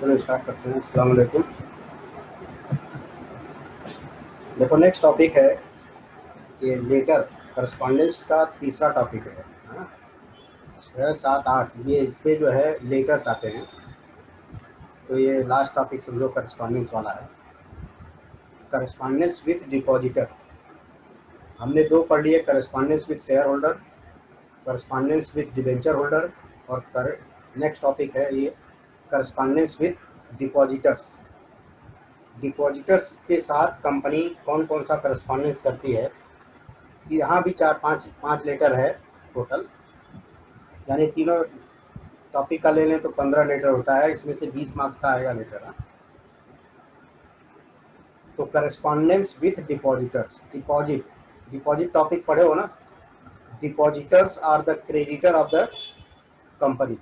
चलो स्टार्ट करते हैं। अस्सलाम वालेकुम। देखो नेक्स्ट टॉपिक है ये लेटर करस्पॉन्डेंस का तीसरा टॉपिक है। हाँ, 6, 7, 8 ये इसमें जो है लेटर्स आते हैं। तो ये लास्ट टॉपिक समझो करस्पॉन्डेंस वाला है। करस्पॉन्डेंस विथ डिपॉजिटर हमने दो पढ़ लिए, correspondence with share holder, correspondence with debenture holder, और नेक्स्ट टॉपिक है ये करस्पॉन्डेंस विथ डिपॉजिटर्स। डिपॉजिटर्स के साथ कंपनी कौन कौन सा करस्पॉन्डेंस करती है। यहाँ भी 4-5 लेटर है टोटल, यानी तीनों टॉपिक का ले लें तो 15 लेटर होता है। इसमें से 20 मार्क्स का आएगा लेटर। तो correspondence with depositors, deposit topic पढ़े हो ना। Depositors are the creditor of the company.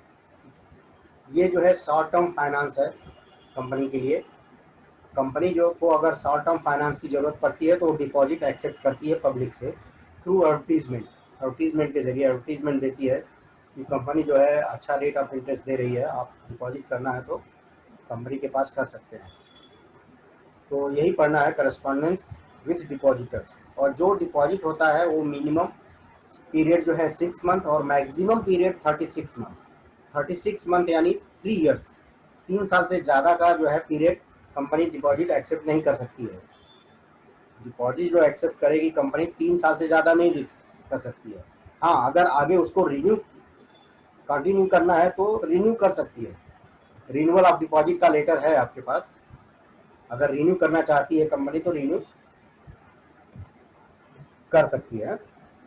ये जो है शॉर्ट टर्म फाइनेंस है कंपनी के लिए। कंपनी जो को अगर शॉर्ट टर्म फाइनेंस की ज़रूरत पड़ती है तो वो डिपॉजिट एक्सेप्ट करती है पब्लिक से थ्रू एडवर्टीजमेंट के जरिए एडवर्टीजमेंट देती है कि कंपनी जो है अच्छा रेट ऑफ इंटरेस्ट दे रही है, आप डिपॉजिट करना है तो कंपनी के पास कर सकते हैं। तो यही पढ़ना है करस्पॉन्डेंस विथ डिपॉजिटर्स। और जो डिपॉजिट होता है वो मिनिमम पीरियड जो है 6 मंथ और मैक्सिमम पीरियड 36 मंथ। 36 मंथ यानी 3 ईयर्स, 3 साल से ज़्यादा का जो है पीरियड कंपनी डिपॉजिट एक्सेप्ट नहीं कर सकती है। डिपॉजिट जो एक्सेप्ट करेगी कंपनी 3 साल से ज़्यादा नहीं कर सकती है। हाँ, अगर आगे उसको रिन्यू कंटिन्यू करना है तो रिन्यू कर सकती है। रिन्यूअल ऑफ डिपॉजिट का लेटर है आपके पास, अगर रिन्यू करना चाहती है कंपनी तो रिन्यू कर सकती है।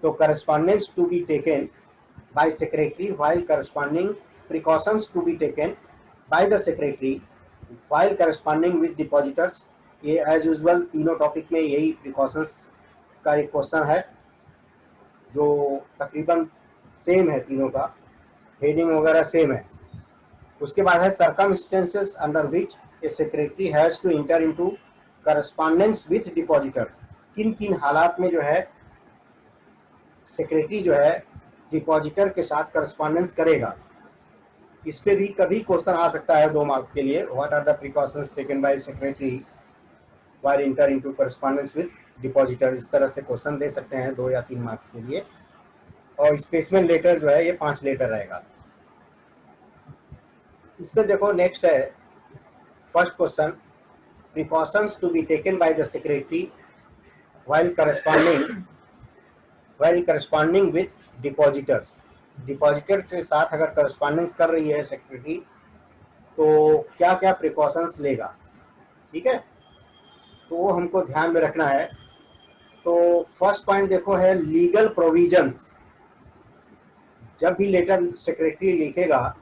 तो correspondence to be taken by secretary while corresponding, precautions to be taken by the secretary while corresponding with depositors. ये एज यूजुअल तीनों टॉपिक में यही प्रिकॉशंस का एक क्वेश्चन है जो तकरीबन सेम है, तीनों का हेडिंग वगैरह सेम है। उसके बाद है circumstances under which a secretary has to enter into correspondence with depositor. किन किन हालात में जो है सेक्रेटरी जो है डिपॉजिटर के साथ करस्पॉन्डेंस करेगा। इस पे भी कभी क्वेश्चन आ सकता है 2 मार्क्स के लिए। What are the precautions taken by secretary while enter into correspondence with depositor. इस तरह से क्वेश्चन दे सकते हैं 2 या 3 मार्क्स के लिए। और स्पेसिमेन लेटर जो है ये 5 लेटर रहेगा। इस पे देखो नेक्स्ट है first question, precautions to be taken by the secretary while corresponding with depositors. Depositor के साथ अगर करस्पॉन्डेंस कर रही है सेक्रेटरी तो क्या क्या प्रिकॉशंस लेगा, ठीक है, तो वो हमको ध्यान में रखना है। तो फर्स्ट पॉइंट देखो है लीगल प्रोविजंस। जब भी लेटर सेक्रेटरी लिखेगा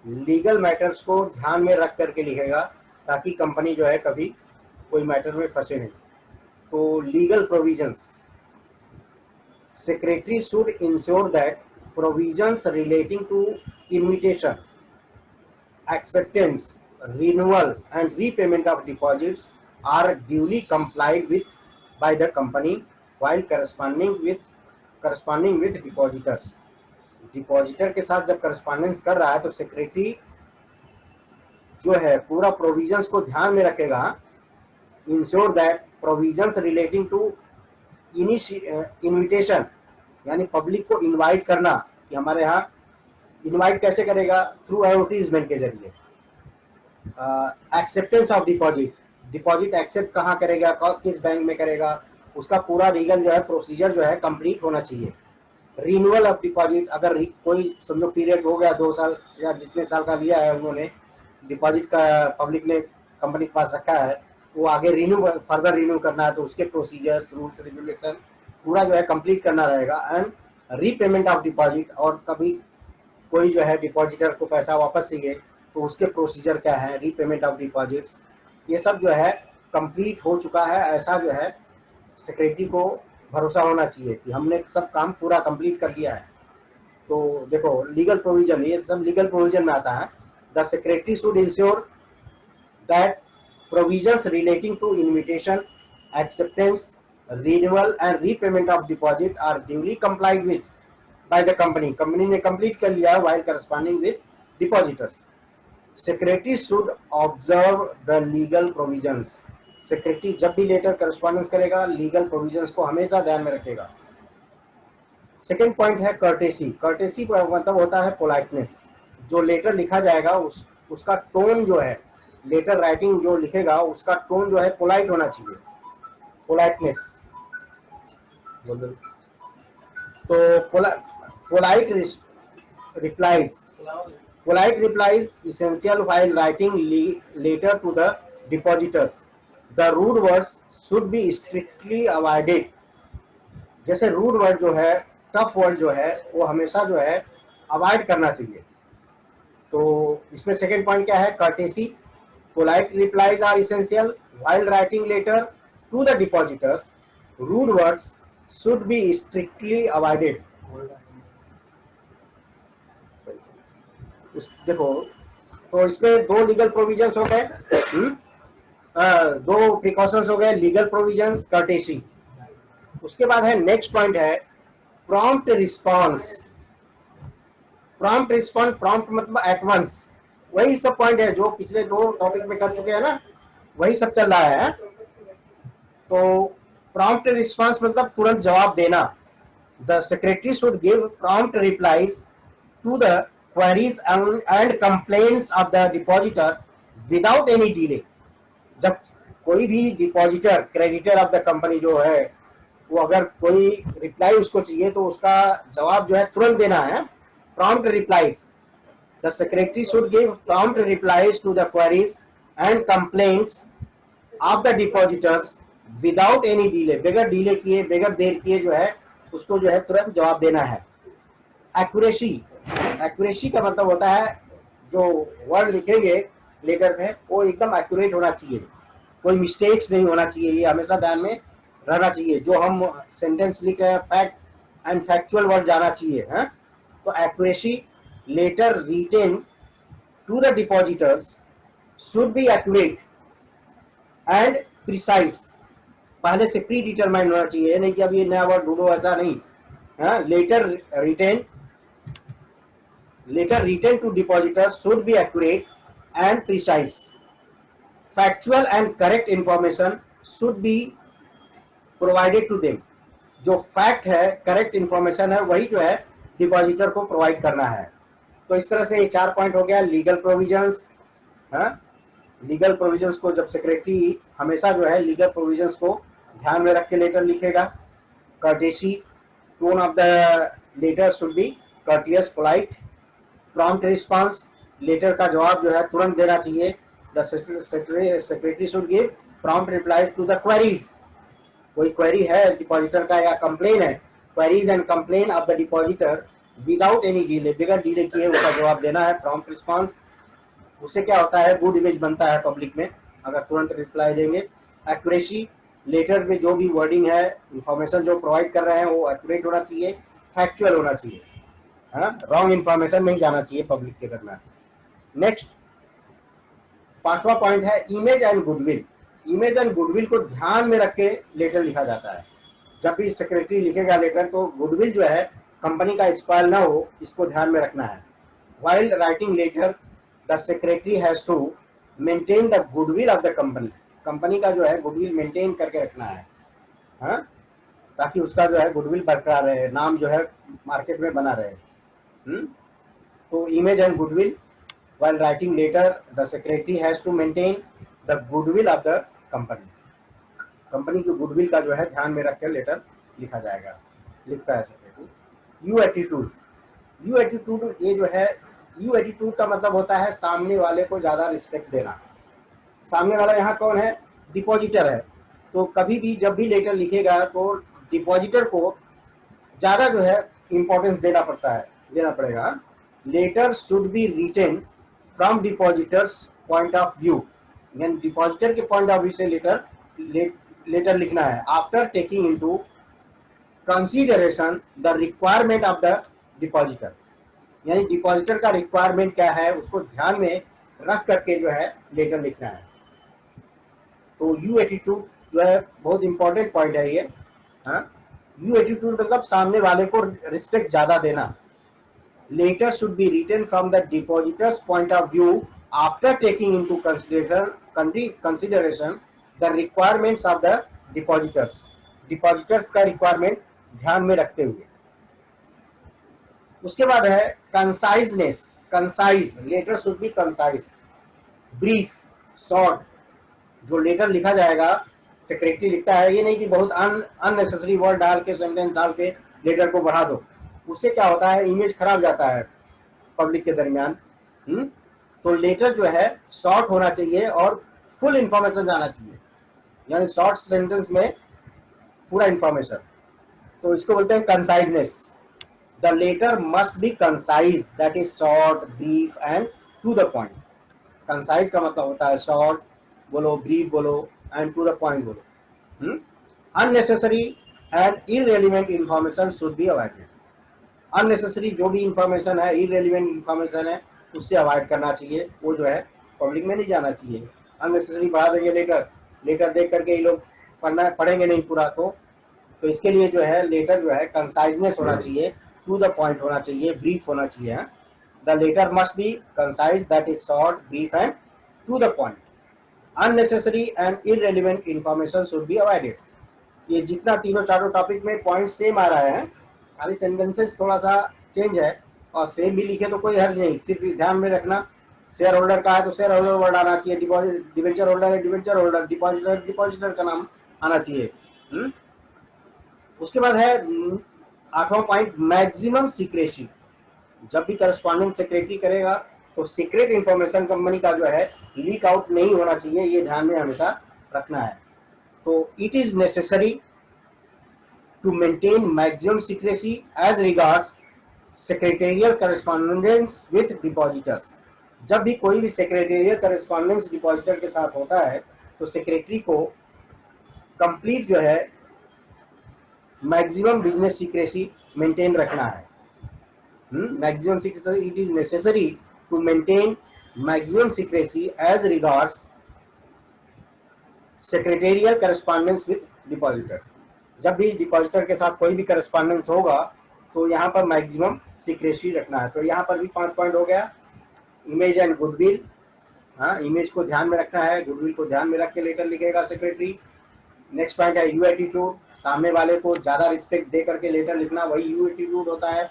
लीगल मैटर्स को ध्यान में रख करके लिखेगा ताकि कंपनी जो है कभी कोई मैटर में फंसे नहीं। तो legal provisions, secretary should ensure that provisions relating to invitation, acceptance, renewal and repayment of deposits are duly complied with by the company while corresponding with depositors। Depositor के साथ जब करस्पॉन्डेंस कर रहा है तो सेक्रेटरी जो है पूरा प्रोविजंस को ध्यान में रखेगा। Ensure that provisions relating to invitation यानी पब्लिक को इनवाइट करना कि हमारे यहाँ इनवाइट कैसे करेगा, थ्रू एडवर्टीजमेंट के जरिए। Acceptance of deposit, deposit accept कहाँ करेगा, किस बैंक में करेगा, उसका पूरा लीगल जो है प्रोसीजर जो है कंप्लीट होना चाहिए। रिन्यूअल ऑफ डिपॉजिट, अगर कोई समझो पीरियड हो गया 2 साल या जितने साल का लिया है उन्होंने डिपॉजिट का, पब्लिक ने कंपनी के पास रखा है, वो आगे फर्दर रिन्यू करना है तो उसके प्रोसीजर्स, रूल्स, रेगुलेशन पूरा जो है कंप्लीट करना रहेगा। एंड रीपेमेंट ऑफ डिपॉजिट, और कभी कोई जो है डिपॉजिटर को पैसा वापस चाहिए तो उसके प्रोसीजर क्या है, रीपेमेंट ऑफ डिपॉजिट्स, ये सब जो है कंप्लीट हो चुका है। ऐसा जो है सेक्रेटरी को भरोसा होना चाहिए कि हमने सब काम पूरा कंप्लीट कर लिया है। तो देखो लीगल प्रोविजन, ये सब लीगल प्रोविजन में आता है। The secretary should ensure that provisions relating to invitation, acceptance, renewal and repayment of deposit are duly complied with by the company. Company ने कंप्लीट कर लिया है while corresponding with depositors. Secretary should observe the legal provisions. Secretary जब भी letter correspondence करेगा legal provisions को हमेशा ध्यान में रखेगा। सेकेंड पॉइंट है कर्टेसी। कर्टेसी मतलब होता है पोलाइटनेस। जो लेटर लिखा जाएगा उसका टोन जो है, लेटर राइटिंग जो लिखेगा उसका टोन जो है पोलाइट होना चाहिए, पोलाइटनेस। तो polite replies, polite replies essential while writing letter to the depositors. The rude words should be strictly avoided. जैसे रूड वर्ड जो है, टफ वर्ड जो है वो हमेशा जो है अवॉइड करना चाहिए। तो इसमें सेकेंड पॉइंट क्या है, courtesy. Polite replies are essential while writing letter to the depositors. Rude words should be strictly avoided. देखो, तो इसमें दो लीगल प्रोविजंस हो गए, दो प्रिकॉशंस हो गए, लीगल प्रोविजंस, कर्टेसी। उसके बाद है नेक्स्ट पॉइंट है prompt response. Prompt response, prompt मतलब एट वंस, वही सब पॉइंट है जो पिछले दो टॉपिक में कर चुके हैं ना, वही सब चल रहा है। तो प्रॉम्प्ट रिस्पांस मतलब तुरंत जवाब देना। The secretary should give prompt replies to the queries and complaints of the depositor without any delay। जब कोई भी depositor, creditor of the company जो है, वो अगर कोई रिप्लाई उसको चाहिए तो उसका जवाब जो है तुरंत देना है, prompt replies. The secretary should give prompt replies to the queries and complaints of the depositors without any delay, बगैर डिले किए, बगैर देर किए जो है उसको जो है तुरंत जवाब देना है। एक्यूरेसी, एक्यूरेसी का मतलब होता है जो वर्ड लिखेंगे लेटर में वो एकदम एक्यूरेट होना चाहिए, कोई मिस्टेक्स नहीं होना चाहिए, ये हमेशा ध्यान में रहना चाहिए। जो हम सेंटेंस लिख रहे हैं फैक्ट एंड फैक्चुअल वर्ड जाना चाहिए है। तो accuracy, letter written to the depositors should be accurate and precise. पहले से प्री डिटरमाइंड होना चाहिए, नहीं कि अब ये नया वर्ड ढूंढो, ऐसा नहीं है। Letter written to depositors should be accurate and precise. Factual and correct information should be provided to them। जो फैक्ट है, करेक्ट इंफॉर्मेशन है, वही जो है डिपॉजिटर को प्रोवाइड करना है। तो इस तरह से ये 4 पॉइंट हो गया लीगल प्रोविजंस। लीगल प्रोविजंस को जब सेक्रेटरी हमेशा जो है लीगल प्रोविजंस को ध्यान में रख के लेटर लिखेगा। Courtesy, tone of the letter should be courteous, polite. Prompt response, letter का जवाब जो है तुरंत देना चाहिए। The secretary should give prompt replies to the queries. कोई क्वेरी है डिपॉजिटर का या कंप्लेन है, queries and complain of the depositor without any delay, बगैर डिले किए उसका जवाब देना है। प्रॉम्प्ट रिस्पांस, उससे क्या होता है, गुड इमेज बनता है पब्लिक में अगर तुरंत रिप्लाई देंगे। एक्यूरेसी, लेटर में जो भी वर्डिंग है, इंफॉर्मेशन जो प्रोवाइड कर रहे हैं वो एक्यूरेट होना चाहिए, फैक्चुअल होना चाहिए, रॉन्ग इंफॉर्मेशन नहीं जाना चाहिए पब्लिक के दरमियान। नेक्स्ट 5वां पॉइंट है image and goodwill. Image and goodwill को ध्यान में रख के लेटर लिखा जाता है। जब भी सेक्रेटरी लिखेगा लेटर तो गुडविल जो है कंपनी का स्पॉइल ना हो, इसको ध्यान में रखना है। While writing letter the secretary has to maintain the goodwill of the company. Company का जो है गुडविल मेंटेन करके रखना है, ताकि उसका जो है गुडविल बरकरार रहे, नाम जो है मार्केट में बना रहे। तो image and goodwill, while writing letter the secretary has to maintain the goodwill of the company। Company की गुडविल का जो है ध्यान में रखकर लेटर लिखा जाएगा, लिखता है secretary. You attitude, you attitude, ये जो है यू एटीट्यूड का मतलब होता है सामने वाले को ज्यादा रिस्पेक्ट देना। सामने वाला यहाँ कौन है, डिपॉजिटर है। तो कभी भी जब भी लेटर लिखेगा तो डिपॉजिटर को ज्यादा जो है इंपॉर्टेंस देना पड़ेगा। Letter should be written from depositors point of view, यानी डिपॉजिटर के पॉइंट ऑफ व्यू से लेटर लिखना है। After taking into consideration the requirement of the depositor, यानी डिपॉजिटर का रिक्वायरमेंट क्या है उसको ध्यान में रख करके जो है लेटर लिखना है। तो यू एटीट्यूड जो है बहुत इंपॉर्टेंट पॉइंट है ये। यू एटीट्यूड मतलब सामने वाले को रिस्पेक्ट ज्यादा देना। Letter should be written from the depositors point of view after taking into consideration the requirements of the depositors, depositors का रिक्वायरमेंट ध्यान में रखते हुए। उसके बाद है conciseness, concise, letter should be concise, brief, short. जो लेटर लिखा जाएगा, सेक्रेटरी लिखता है, ये नहीं कि बहुत अननेसेसरी वर्ड डाल के, सेंटेंस डाल के लेटर को बढ़ा दो। उससे क्या होता है, इमेज खराब जाता है पब्लिक के दरमियान। तो लेटर जो है शॉर्ट होना चाहिए और फुल इंफॉर्मेशन जाना चाहिए, यानी शॉर्ट सेंटेंस में पूरा इंफॉर्मेशन। तो इसको बोलते हैं conciseness. The letter must be concise, that is short, brief and to the point. Concise का मतलब होता है शॉर्ट बोलो, ब्रीफ बोलो एंड टू द पॉइंट बोलो। Unnecessary and irrelevant information should be avoided. Unnecessary जो भी इंफॉर्मेशन है, इररेलेवेंट इंफॉर्मेशन है, उससे अवॉइड करना चाहिए, वो जो है पब्लिक में नहीं जाना चाहिए। अननेसेसरी बढ़ा देंगे लेटर, लेटर देख करके ये लोग पढ़ेंगे नहीं पूरा। तो इसके लिए जो है लेटर जो है कंसाइजनेस होना चाहिए, टू द पॉइंट होना चाहिए, ब्रीफ होना चाहिए। The letter must be concise, that is short, brief and to the point. Unnecessary and irrelevant information should be avoided. ये जितना तीनों चारों टॉपिक में पॉइंट सेम आ रहा है, खाली सेंटेंसेस थोड़ा सा चेंज है, और सेम भी लिखे तो कोई हर्ज नहीं। सिर्फ ध्यान में रखना, शेयर होल्डर का है तो शेयर होल्डर वर्ड आना चाहिए, डिवेंचर होल्डर है डिवेंचर होल्डर, डिपॉजिटर डिपॉजिटर का नाम आना चाहिए। उसके बाद है 8वां पॉइंट, मैक्सिमम सीक्रेसी। जब भी करस्पॉन्डेंस सेक्रेटरी करेगा तो सीक्रेट इंफॉर्मेशन कंपनी का जो है लीक आउट नहीं होना चाहिए, ये ध्यान में हमेशा रखना है। तो it is necessary to maintain maximum secrecy as regards secretarial correspondence with depositors। जब भी कोई भी secretarial correspondence डिपॉजिटर के साथ होता है तो सेक्रेटरी को कंप्लीट जो है मैक्सिमम बिजनेस सीक्रेसी मेंटेन रखना है। Maximum secrecy, it is necessary to maintain maximum secrecy as regards secretarial correspondence with depositors. जब भी डिपॉजिटर के साथ कोई भी करस्पॉन्डेंस होगा तो यहाँ पर मैक्सिमम सीक्रेसी रखना है। तो यहाँ पर भी 5 पॉइंट हो गया। इमेज एंड गुडविल, हाँ, इमेज को ध्यान में रखना है, गुडविल को ध्यान में रख के लेटर लिखेगा सेक्रेटरी। नेक्स्ट पॉइंट है यू एटीट्यूड, सामने वाले को ज्यादा रिस्पेक्ट दे करके लेटर लिखना, वही यू एटीट्यूड होता है।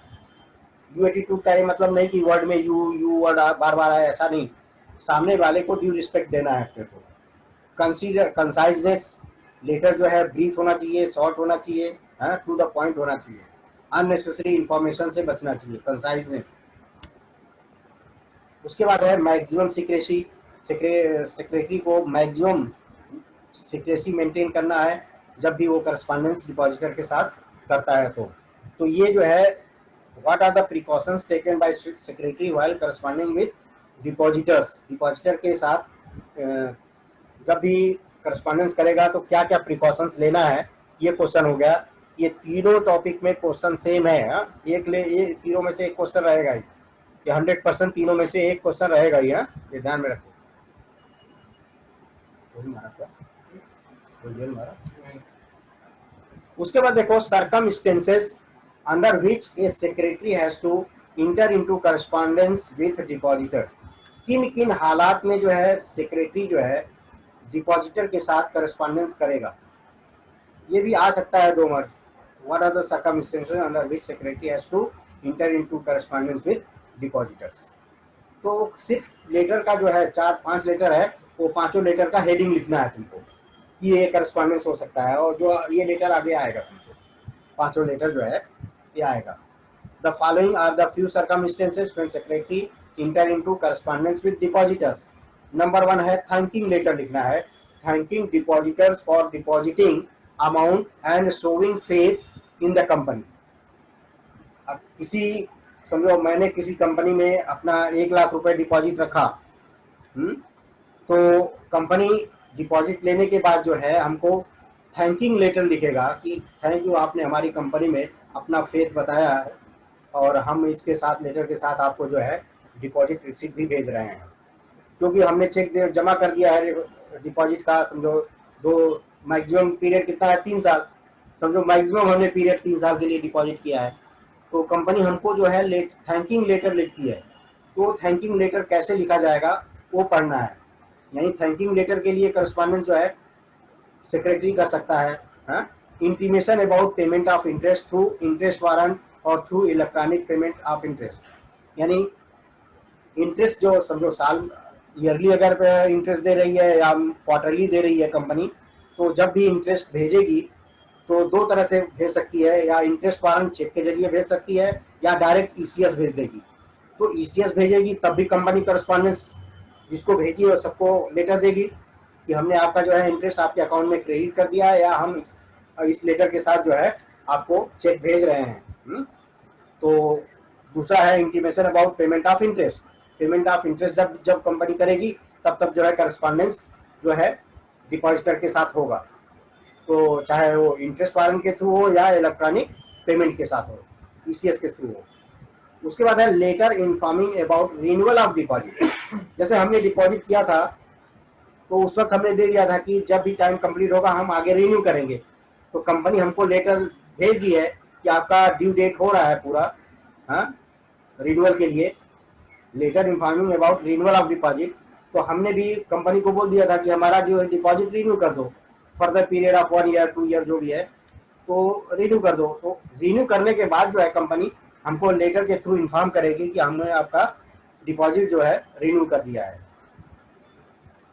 यू एटीट्यूड का ये मतलब नहीं कि वर्ड में यू वर्ड बार बार आए, ऐसा नहीं, सामने वाले को ड्यू रिस्पेक्ट देना है अपने को। कंसीडर कंसाइजनेस, लेटर जो है ब्रीफ होना चाहिए, शॉर्ट होना चाहिए, टू द पॉइंट होना चाहिए, अननेसेसरी इंफॉर्मेशन से बचना चाहिए, कंसाइजनेस। उसके बाद है मैक्सिमम सीक्रेसी, सेक्रेटरी को मैक्सिमम सीक्रेसी मेंटेन करना है जब भी वो करस्पॉन्डेंस डिपॉजिटर के साथ करता है। तो ये जो है what are the precautions taken by secretary while corresponding with depositors. Depositor के साथ जब भी करस्पॉन्डेंस करेगा तो क्या क्या प्रिकॉशंस लेना है, ये क्वेश्चन हो गया। ये तीनों टॉपिक में क्वेश्चन सेम है। ये तीनों में से एक क्वेश्चन रहेगा ही, ये 100% तीनों में से एक क्वेश्चन रहेगा ही। ये ध्यान में रखो। उसके बाद देखो circumstances under which a secretary has to enter into correspondence with depositor. किन किन हालात में जो है सेक्रेटरी जो है डिपॉजिटर के साथ करस्पॉन्डेंस करेगा, ये भी आ सकता है 2 mark. What are the circumstances under which secretary has to enter into correspondence with depositors. तो सिर्फ लेटर का जो है 4-5 लेटर है, वो पांचों लेटर का हेडिंग लिखना है तुमको कि ये करस्पॉन्डेंस हो सकता है, और जो ये लेटर आगे आएगा तुमको, पांचों लेटर जो है ये आएगा। The following are the few circumstances when secretary enter into correspondence with depositors. Number 1 है थैंकिंग लेटर लिखना है, thanking depositors for depositing amount and showing faith in the company. अब किसी, समझो मैंने किसी कंपनी में अपना 1 लाख रुपए डिपॉजिट रखा, तो कंपनी डिपॉजिट लेने के बाद जो है हमको थैंकिंग लेटर लिखेगा कि थैंक यू, आपने हमारी कंपनी में अपना फेथ बताया है, और हम इसके साथ लेटर के साथ आपको जो है डिपॉजिट रिसीट भी भेज रहे हैं, क्योंकि हमने चेक जमा कर दिया है डिपॉजिट का। समझो दो मैक्सिमम पीरियड कितना है, 3 साल, समझो मैक्सिमम हमने पीरियड 3 साल के लिए डिपॉजिट किया है, तो कंपनी हमको जो है थैंकिंग लेटर लिखती है। तो थैंकिंग लेटर कैसे लिखा जाएगा वो पढ़ना है। यानी थैंकिंग लेटर के लिए करस्पॉन्डेंस जो है सेक्रेटरी कर सकता है। हाँ, intimation about payment of interest through interest warrant और through electronic payment of interest. यानी इंटरेस्ट जो समझो साल ईयरली अगर इंटरेस्ट दे रही है या क्वार्टरली दे रही है कंपनी, तो जब भी इंटरेस्ट भेजेगी तो दो तरह से भेज सकती है, या इंटरेस्ट वारंट चेक के जरिए भेज सकती है या डायरेक्ट ईसीएस भेज देगी। तो ईसीएस भेजेगी तब भी कंपनी करस्पॉन्डेंस जिसको भेजी और सबको लेटर देगी कि हमने आपका जो है इंटरेस्ट आपके अकाउंट में क्रेडिट कर दिया है, या हम इस लेटर के साथ जो है आपको चेक भेज रहे हैं। तो दूसरा है intimation about payment of interest. Payment of interest जब जब कंपनी करेगी तब जो है करस्पॉन्डेंस जो है डिपॉजिटर के साथ होगा, तो चाहे वो इंटरेस्ट वारंट के थ्रू हो या इलेक्ट्रॉनिक पेमेंट के साथ हो, ईसीएस के थ्रू हो। उसके बाद है letter informing about renewal of deposit. जैसे हमने डिपॉजिट किया था तो उस वक्त हमने दे दिया था कि जब भी टाइम कंप्लीट होगा हम आगे रिन्यू करेंगे, तो कंपनी हमको लेटर भेज दी है कि आपका ड्यू डेट हो रहा है पूरा, हाँ, रिन्यूअल के लिए, letter informing about renewal of deposit. तो हमने भी कंपनी को बोल दिया था कि हमारा जो है डिपॉजिट रिन्यू कर दो for the period of 1 year 2 year जो भी है, तो रिन्यू कर दो। तो रिन्यू करने के बाद जो है कंपनी हमको लेटर के थ्रू इन्फॉर्म करेगी कि हमने आपका डिपॉजिट जो है रिन्यू कर दिया है।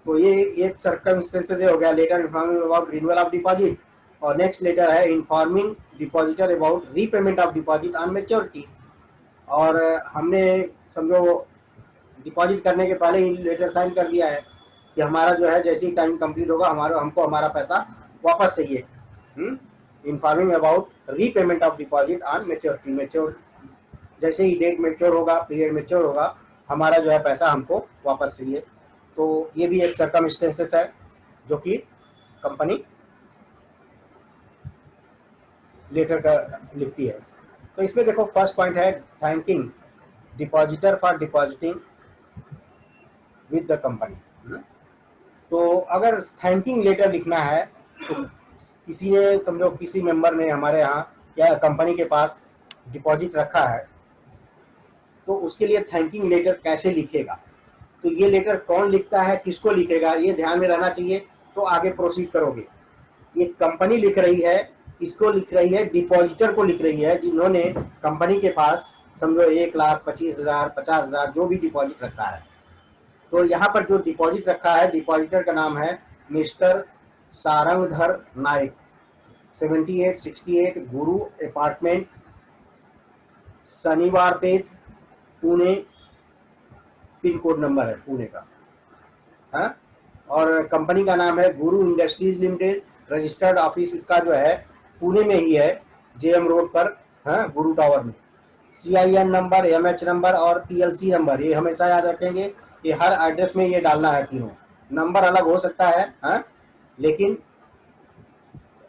तो ये एक सर्कमस्टेंसेस हो गया letter informing about renewal of deposit. और नेक्स्ट लेटर है informing depositor about repayment of deposit on maturity. और हमने समझो डिपॉजिट करने के पहले ही लेटर साइन कर दिया है कि हमारा जो है जैसे ही टाइम कंप्लीट होगा हमको हमारा पैसा वापस चाहिए। Informing about repayment of deposit on maturity. Mature जैसे ही डेट मैच्योर होगा, पीरियड मैच्योर होगा, हमारा जो है पैसा हमको वापस चाहिए। तो ये भी एक सर्कमस्टेंसेस है जो कि कंपनी लेटर का लिखती है। तो इसमें देखो फर्स्ट पॉइंट है thanking depositor for depositing with the company. तो अगर थैंकिंग लेटर लिखना है तो किसी ने समझो किसी मेंबर ने हमारे यहाँ या कंपनी के पास डिपॉजिट रखा है, तो उसके लिए थैंकिंग लेटर कैसे लिखेगा, तो ये लेटर कौन लिखता है, किसको लिखेगा, ये ध्यान में रहना चाहिए। तो आगे प्रोसीड करोगे। ये कंपनी लिख रही है, इसको लिख रही है, डिपॉजिटर को लिख रही है जिन्होंने कंपनी के पास समझो 1,25,000 50,000 जो भी डिपॉजिट रखा है। तो यहाँ पर जो डिपॉजिट रखा है डिपॉजिटर का नाम है मिस्टर सारंगधर नायक, 7868 गुरु अपार्टमेंट, शनिवार पेट, पुणे, पिन कोड नंबर है पुणे का। हाँ, और कंपनी का नाम है गुरु इंडस्ट्रीज लिमिटेड। रजिस्टर्ड ऑफिस इसका जो है पुणे में ही है, जेएम रोड पर, हाँ, गुरु टावर में। CIN नंबर, MH नंबर और PLC नंबर ये हमेशा याद रखेंगे। ये हर एड्रेस में ये डालना है, तीनों नंबर अलग हो सकता है, हाँ, लेकिन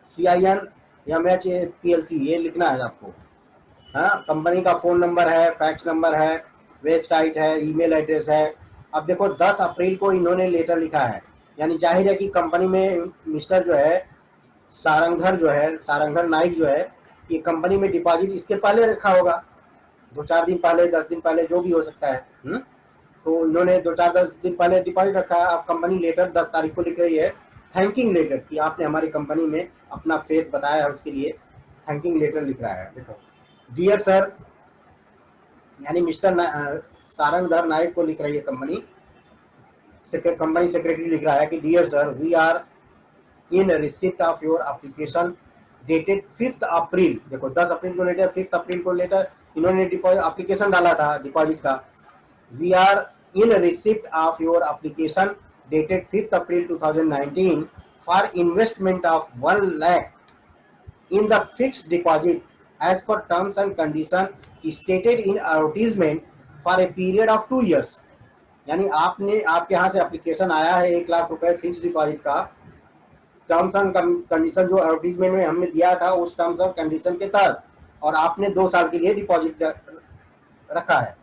CIN, MH, PLC ये लिखना है आपको। हाँ, कंपनी का फोन नंबर है, फैक्स नंबर है, वेबसाइट है, ईमेल एड्रेस है। अब देखो 10 अप्रैल को इन्होंने लेटर लिखा है, यानी जाहिर है कि कंपनी में मिस्टर जो है सारंगधर नाइक जो है, ये कंपनी में डिपॉजिट इसके पहले रखा होगा, 2-4 दिन पहले, 10 दिन पहले, जो भी हो सकता है। तो इन्होंने 2-4-10 दिन पहले डिपॉजिट रखा है। अब कंपनी लेटर 10 तारीख को लिख रही है थैंकिंग लेटर कि आपने हमारी कंपनी में अपना फेथ बताया है, उसके लिए थैंकिंग लेटर लिख रहा है। देखो, डियर सर, यानी मिस्टर सारंगधर नायक को लिख रही है कंपनी सेक्रेटरी लिख रहा है कि dear sir, we are in receipt of your application dated 5 April. देखो 10 अप्रैल को लेटर, 5 अप्रैल को लेटर इन्होंने एप्लीकेशन डाला था डिपॉजिट का। We are in receipt of your application dated 5 April 2019 for investment of 1 lakh in the fixed deposit as per terms and condition stated in advertisement for a period of 2 years। यानी आपके यहाँ से application आया है 1 लाख रुपए fix deposit का, terms and condition जो advertisement में हमने दिया था उस टर्म्स और कंडीशन के तहत, और आपने 2 साल के लिए डिपॉजिट रखा है।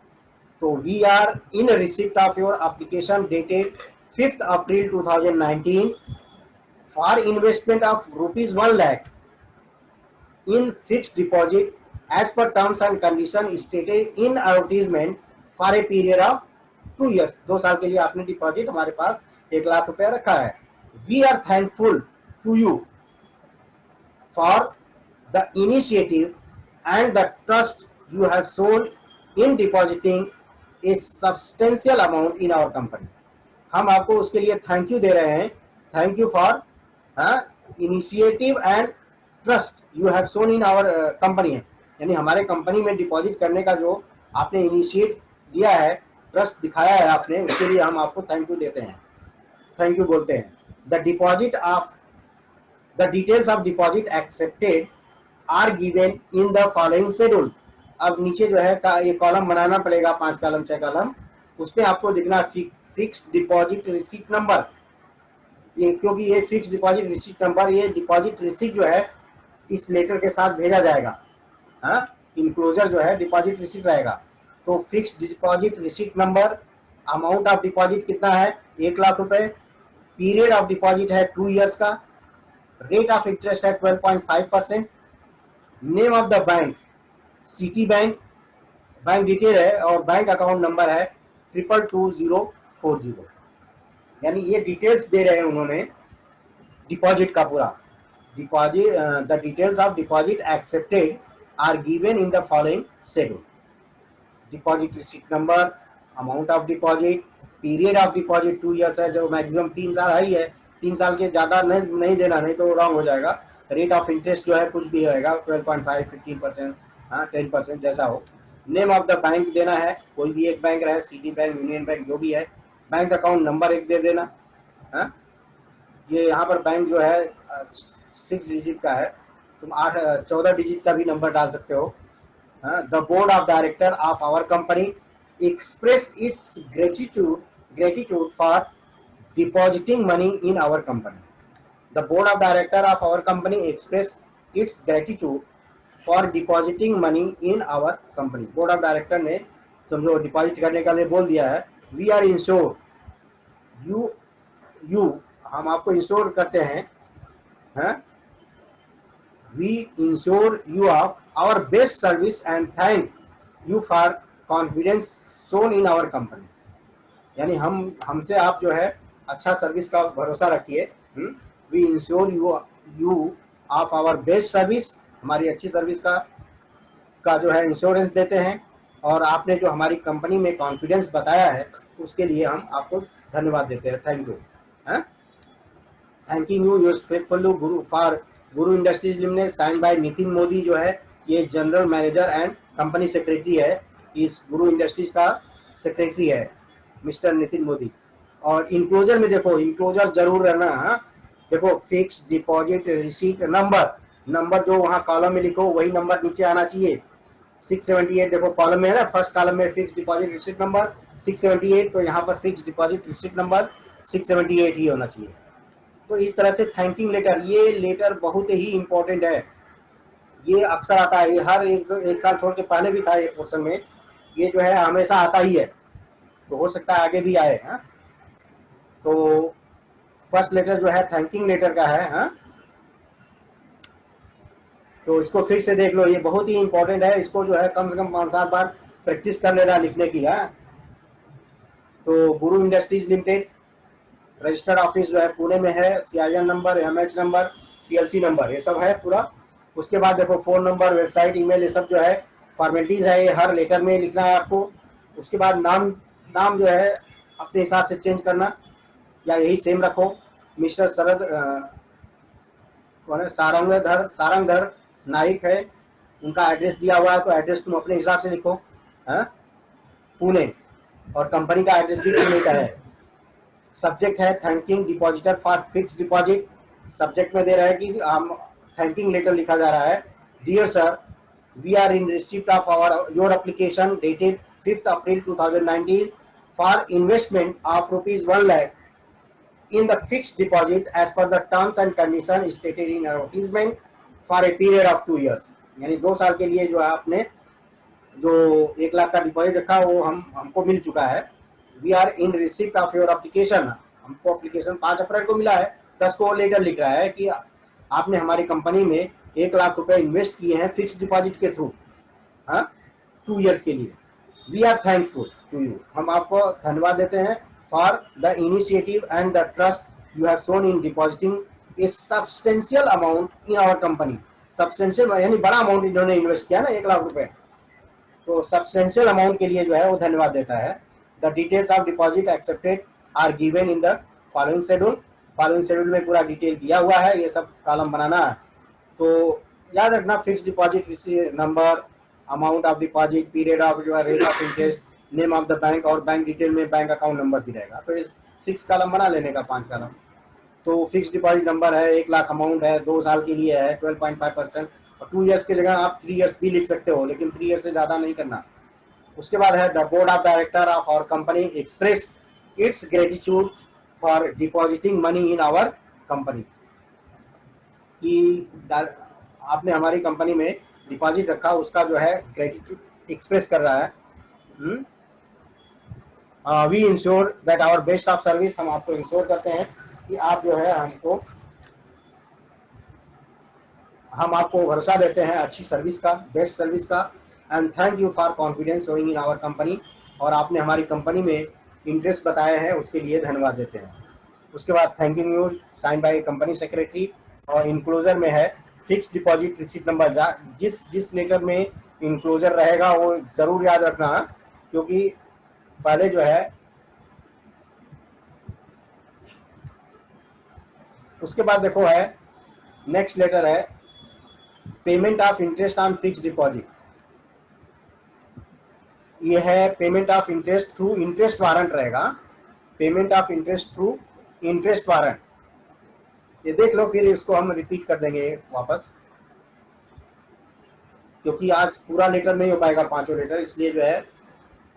तो we are in receipt of your application dated 5 April 2019 for investment of ₹1 lakh in fixed deposit as per terms and condition stated in advertisement for a period of 2 years, 2 साल के लिए आपने डिपॉजिट हमारे पास 1 लाख रुपया रखा है. We are thankful to you for the initiative and the trust you have shown in depositing a substantial amount in our company. हम आपको उसके लिए थैंक यू दे रहे हैं. Thank you for initiative and trust you have shown in our company. यानी हमारे company में डिपॉजिट करने का जो आपने इनिशिएट दिया है, ट्रस्ट दिखाया है आपने, उसके लिए हम आपको थैंक यू देते हैं, थैंक यू बोलते हैं. The deposit of The details of deposit accepted are given in the following schedule. अब नीचे जो है ये कॉलम बनाना पड़ेगा, 5 कॉलम 6 कॉलम, उसमें आपको दिखना फिक्स डिपॉजिट रिसीट नंबर. ये क्योंकि ये फिक्स डिपॉजिट रिसीट नंबर, ये डिपॉजिट रिसीट जो है इस लेटर के साथ भेजा जाएगा. हाँ, इनक्लोजर जो है डिपॉजिट रिसीट रहेगा. तो fix deposit receipt number, amount of deposit कितना है, 1 लाख रुपए. पीरियड ऑफ डिपॉजिट है 2 इयर्स का. रेट ऑफ इंटरेस्ट है 12.5%. Name of the bank city bank, bank detail है, और बैंक अकाउंट नंबर है 222040. यानी ये डिटेल्स दे रहे हैं उन्होंने डिपॉजिट का पूरा. Deposit the details of deposit accepted are given in the following schedule. Deposit receipt number, amount of deposit, period of deposit 2 years है, जो मैक्सिमम 3 साल है ही है. 3 साल के ज़्यादा नहीं देना, नहीं तो रॉन्ग हो जाएगा. रेट ऑफ इंटरेस्ट जो है कुछ भी रहेगा, 12.5, 15%, हाँ 10% जैसा हो. नेम ऑफ द बैंक देना है, कोई भी एक बैंक रहे, सिटी बैंक, यूनियन बैंक, जो भी है. बैंक अकाउंट नंबर एक दे देना. हाँ, ये यहाँ पर बैंक जो है 6 डिजिट का है, तुम 14 डिजिट का भी नंबर डाल सकते हो. हाँ, the board of director of our company express its gratitude for depositing money in our company. The board of director of our company express its gratitude for depositing money in our company. board of director ने समझो deposit करने का लिए बोल दिया है. we are insured, you हम आपको इंश्योर करते हैं. हाँ, we insure you of our best service and thank you for confidence shown in our company. यानी हमसे आप जो है अच्छा सर्विस का भरोसा रखिए. We ensure you of our best service, हमारी अच्छी सर्विस का जो है इंश्योरेंस देते हैं. और आपने जो हमारी कंपनी में कॉन्फिडेंस बताया है उसके लिए हम आपको धन्यवाद देते हैं. Thank you. Thanking you your faithful Guru for Guru industries limited, sign by Nitin Modi जो है ये general manager and company secretary है. इस गुरु इंडस्ट्रीज का सेक्रेटरी है मिस्टर नितिन मोदी. और इंक्लोजर में देखो, इंक्लोजर जरूर रहना. हाँ, देखो फिक्स डिपॉजिट रिसीट नंबर जो वहाँ कॉलम में लिखो वही नंबर नीचे आना चाहिए. 678 देखो कॉलम में है ना, फर्स्ट कॉलम में फिक्स डिपॉजिट रिसीट नंबर 678, तो यहाँ पर फिक्स डिपॉजिट रिसीट नंबर 678 ही होना चाहिए. तो इस तरह से थैंकिंग लेटर, ये लेटर बहुत ही इंपॉर्टेंट है. ये अक्सर आता है, ये हर एक साल छोड़ के पहले भी था ये पोर्शन में, ये जो है हमेशा आता ही है. तो हो सकता है आगे भी आए. हाँ, तो फर्स्ट लेटर जो है थैंकिंग लेटर का है. हाँ, तो इसको फिर से देख लो, ये बहुत ही इंपॉर्टेंट है. इसको जो है कम से कम 5-7 बार प्रैक्टिस कर लेना लिखने की. हाँ, तो गुरु इंडस्ट्रीज लिमिटेड, रजिस्टर्ड ऑफिस जो है पुणे में है. CIN number, MH number, PLC number, ये सब है पूरा. उसके बाद देखो फोन नंबर, वेबसाइट, ईमेल, ये सब जो है फॉर्मेलिटीज है, ये हर लेटर में लिखना है आपको. उसके बाद नाम जो है अपने हिसाब से चेंज करना, या यही सेम रखो. मिस्टर शरद कौन है, सारंगधर नाइक है, उनका एड्रेस दिया हुआ है, तो एड्रेस तुम अपने हिसाब से लिखो. हाँ, पुणे, और कंपनी का एड्रेस भी पुणे का है. सब्जेक्ट है thanking depositor for fix deposit. Subject में दे रहा है कि हम थैंकिंग लेटर लिखा जा रहा है. Dear sir, we are in receipt of your application dated 5th April 2019 for investment of ₹1 lakh in the fixed deposit as per the terms and conditions stated in advertisement for a period of 2 years. यानी 2 साल के लिए जो है आपने जो 1 लाख का deposit रखा वो हमको मिल चुका है. We are in receipt of your application, हमको एप्लीकेशन 5 अप्रैल को मिला है. 10 को लेटर लिख रहा है कि आपने हमारी कंपनी में 1 लाख रुपए इन्वेस्ट किए हैं फिक्स डिपॉजिट के थ्रू. हाँ, 2 इयर्स के लिए. We are thankful, to you. हम आपको धन्यवाद देते हैं for the initiative and the trust you have shown in depositing a substantial amount in our company. Substantial यानी बड़ा अमाउंट इन्होंने इन्वेस्ट किया ना, 1 लाख रुपए, तो सब्सटेंशियल अमाउंट के लिए जो है वो धन्यवाद देता है। The details of deposit accepted are given in the following schedule. Following schedule में पूरा डिटेल दिया हुआ है, ये सब कॉलम बनाना है। तो याद रखना, fix deposit number, amount of deposit, period of जो है, rate of interest, name of the bank, और बैंक डिटेल में बैंक अकाउंट नंबर भी रहेगा। तो इस 6 कॉलम बना लेने का, 5 कॉलम। तो फिक्स डिपॉजिट नंबर है, 1 लाख अमाउंट है, 2 साल के लिए है, 12.5%, और 2 ईयर्स की जगह आप 3 ईयर्स भी लिख सकते हो, लेकिन 3 ईयर्स से ज्यादा नहीं करना। उसके बाद है the board of director of our company express its gratitude for depositing money in our company. कि आपने हमारी कंपनी में डिपॉजिट रखा, उसका जो है ग्रेटिट्यूड एक्सप्रेस कर रहा है। We ensure that our best of service, हम आपको इंश्योर करते हैं कि आप जो है हम आपको भरोसा देते हैं अच्छी सर्विस का, बेस्ट सर्विस का। And thank you for confidence showing in our company, और आपने हमारी कंपनी में इंटरेस्ट बताए हैं, उसके लिए धन्यवाद देते हैं। उसके बाद thank you sign by company secretary, और इंक्लोजर में है फिक्स डिपॉजिट रिसीप्ट नंबर। जिस लेटर में इंक्लोजर रहेगा वो जरूर याद रखना, क्योंकि पहले जो है, उसके बाद देखो है नेक्स्ट लेटर है payment of interest on fix deposit. ये है payment of interest through interest warrant रहेगा, payment of interest through interest warrant. ये देख लो, फिर इसको हम रिपीट कर देंगे वापस, क्योंकि आज पूरा लेटर नहीं हो पाएगा, 5 लेटर, इसलिए जो है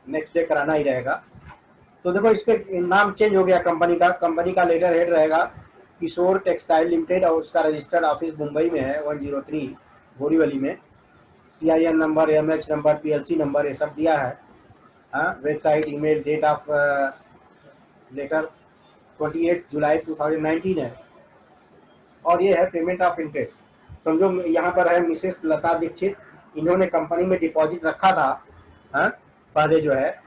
नेक्स्ट डे कराना ही रहेगा। तो देखो, इस पे नाम चेंज हो गया कंपनी का। कंपनी का लेटर हेड रहेगा किशोर टेक्सटाइल लिमिटेड, और उसका रजिस्टर्ड ऑफिस मुंबई में है, 103 बोरीवली में। CIN number, MH number, PLC number, ये सब दिया है। Website, email, date of letter 28 July 2019 है। और ये है पेमेंट ऑफ इंटरेस्ट। समझो यहाँ पर है मिसेस लता दीक्षित, इन्होंने कंपनी में डिपॉजिट रखा था, पहले जो है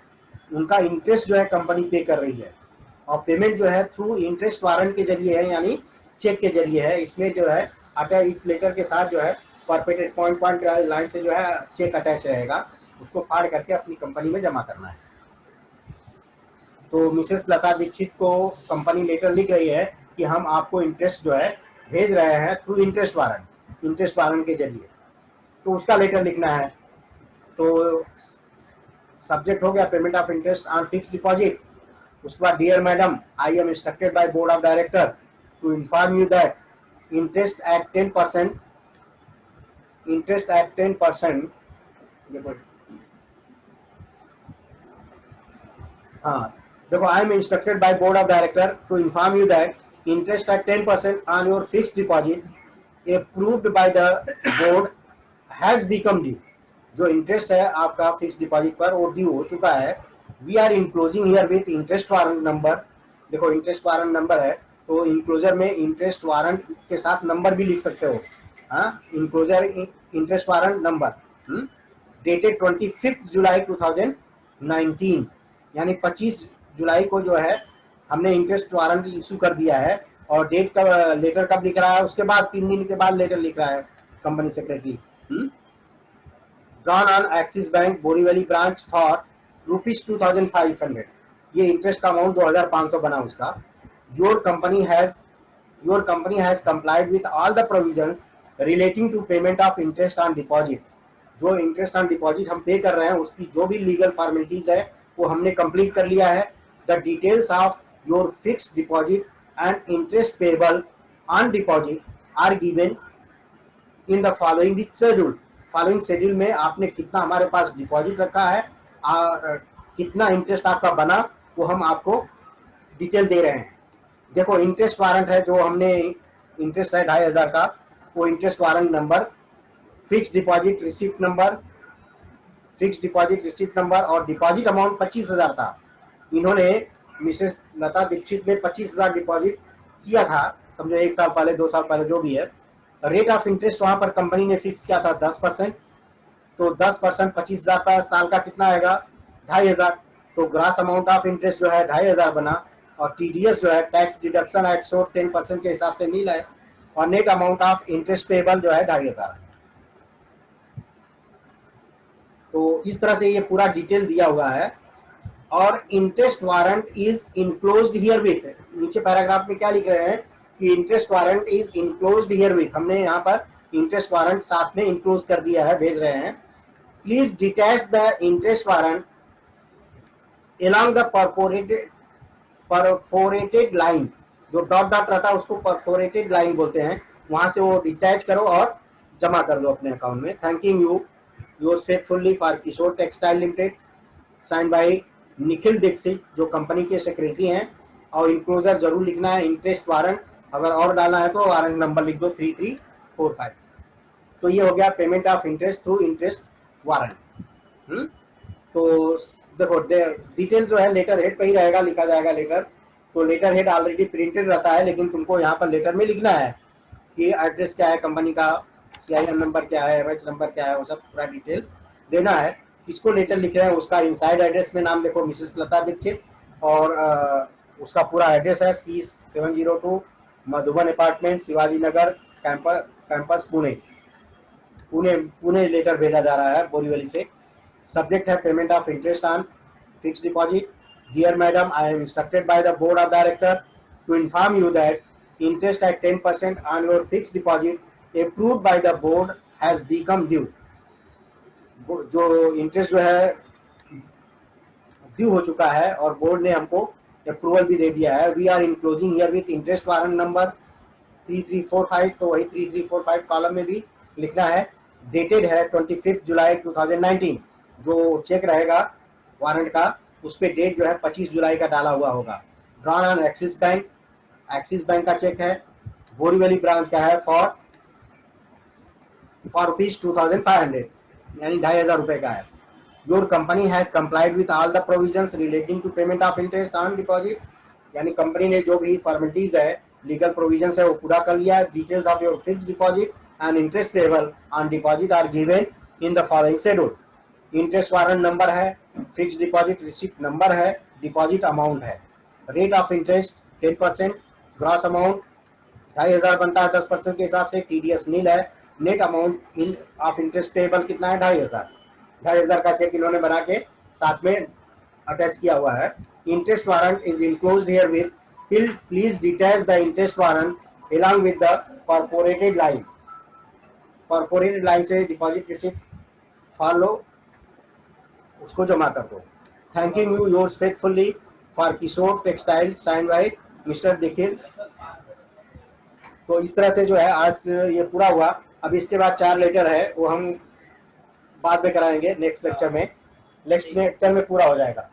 उनका इंटरेस्ट जो है कंपनी पे कर रही है, और पेमेंट जो है थ्रू इंटरेस्ट वारंट के जरिए है, यानी चेक के जरिए है। इसमें जो है अटैच, इस लेटर के साथ जो है परपेटेड पॉइंट लाइन से जो है चेक अटैच रहेगा, उसको फाड़ करके अपनी कंपनी में जमा करना है। तो मिसेस लता दीक्षित को कंपनी लेटर लिख रही है कि हम आपको इंटरेस्ट जो है भेज रहे हैं थ्रू इंटरेस्ट वारंट के जरिए, तो उसका लेटर लिखना है। तो सब्जेक्ट हो गया payment of interest on fix deposit. उसके बाद dear madam, I am instructed by board of director to inform you that interest at 10%, हाँ देखो, I am instructed by board of director to inform you that interest at 10% on your fixed deposit approved by the board has become due। जो interest है आपका fix deposit पर वो due हो चुका है। We are enclosing here with interest warrant number. देखो, interest warrant number है, तो इंक्लोजर में इंटरेस्ट वारंट के साथ नंबर भी लिख सकते हो। Enclosure interest warrant number dated 25 जुलाई 2019, यानी 25 जुलाई को जो है हमने इंटरेस्ट वारंट इशू कर दिया है। और डेट का लेटर कब लिख रहा है, उसके बाद 3 दिन के बाद लेटर लिख रहा है company secretary. Drawn on Axis bank Borivali branch for ₹2500। ये इंटरेस्ट का अमाउंट 2500 बना उसका। Your company has complied with all the provisions relating to payment of interest on deposit. जो इंटरेस्ट ऑन डिपॉजिट हम पे कर रहे हैं, उसकी जो भी लीगल फॉर्मेलिटीज है वो हमने कंप्लीट कर लिया है। The details of your fixed deposit and interest payable on deposit are given in the following schedule। Following schedule में आपने कितना हमारे पास डिपॉजिट रखा है, कितना इंटरेस्ट आपका बना, वो हम आपको डिटेल दे रहे हैं। देखो, इंटरेस्ट वारंट है, जो हमने इंटरेस्ट है 2500 का, वो interest warrant number, fix deposit receipt number और डिपॉजिट अमाउंट 25,000 था। इन्होंने मिसेस लता दीक्षित ने 25,000 डिपॉजिट किया था, समझो 1 साल पहले, 2 साल पहले, जो भी है। रेट ऑफ इंटरेस्ट वहां पर कंपनी ने फिक्स किया था 10%। तो 10% 25,000 का साल का कितना आएगा, 2,500। तो ग्रास अमाउंट ऑफ इंटरेस्ट जो है 2500 बना, और टीडीएस जो है टैक्स डिडक्शन एट शोर 10% के हिसाब से नील है, और net amount of interest payable जो है 2500। तो इस तरह से ये पूरा डिटेल दिया हुआ है। और interest warrant is enclosed here with, नीचे पैराग्राफ में क्या लिख रहे हैं कि interest warrant is enclosed here with, हमने यहाँ पर इंटरेस्ट वारंट साथ में इनक्लोज कर दिया है, भेज रहे हैं। Please detach the interest warrant along the perforated line, जो डॉट डॉट रहता है उसको परफोरेटेड लाइन बोलते हैं, वहां से वो डिटैच करो और जमा कर दो अपने अकाउंट में। Thanking you yours faithfully for Kishore textile limited, sign by Nikhil Dikshit, जो कंपनी के सेक्रेटरी हैं। और इंक्लोजर जरूर लिखना है, इंटरेस्ट वारंट, अगर और डालना है तो वारंट नंबर लिख दो 3345। तो ये हो गया payment of interest through interest warrant. तो देखो डिटेल जो है लेटर हेड पे ही रहेगा, लिखा जाएगा लेटर। तो लेटर हेड ऑलरेडी प्रिंटेड रहता है, लेकिन तुमको यहाँ पर लेटर में लिखना है कि एड्रेस क्या है कंपनी का, CIN नंबर क्या है, MH नंबर क्या है, वो सब पूरा डिटेल देना है। किसको लेटर लिख रहे हैं उसका इनसाइड एड्रेस में नाम देखो, मिसेस लता दीक्षित, और उसका पूरा एड्रेस है C702 Madhuban apartment, Shivaji Nagar, campus Pune. Pune letter भेजा जा रहा है बोरीवली से। सब्जेक्ट है payment of interest on fixed deposit. Dear madam, I am instructed by the board of director to inform you that interest at 10% on your fixed deposit approved by the board has become due. जो interest जो है due हो चुका है और board ने हमको approval भी दे दिया है। We are enclosing here with interest warrant number 3345, तो वही 3345 कॉलम में भी लिखना है। डेटेड है 25 जुलाई 2019, जो चेक रहेगा वारंट का उस पर डेट जो है 25 जुलाई का डाला हुआ होगा। ड्रॉन ऑन एक्सिस बैंक का चेक है, बोरीवली ब्रांच का है फॉर ₹2500, यानी 2500 रुपए का है। Your company has complied with all the provisions relating to payment of interest on deposit, यानी कंपनी ने जो भी फॉर्मेलिटीज है, लीगल प्रोविजंस है, वो पूरा कर लिया है। Details of your fixed deposit and interest payable on deposit are given in the following schedule. Interest warrant number है, फिक्स्ड डिपॉजिट रिसिप्ट नंबर है, डिपॉजिट अमाउंट है। Rate of interest 10%, gross amount 2500 बनता है 10% के हिसाब से, टीडीएस नील है। Net amount of interest payable कितना है 2500 का चेक इन्होंने बना के साथ में अटैच किया हुआ है। Interest warrant is enclosed here with, please detach the interest warrant along with the perforated line से डिपॉजिट रिसिप्ट फॉलो, उसको जमा कर दो। Thanking you yours faithfully for Kishore textile, sign by mister Nikhil. तो इस तरह से जो है आज ये पूरा हुआ। अब इसके बाद 4 लेटर है, वो हम बाद में कराएंगे नेक्स्ट लेक्चर में। नेक्स्ट लेक्चर में पूरा हो जाएगा।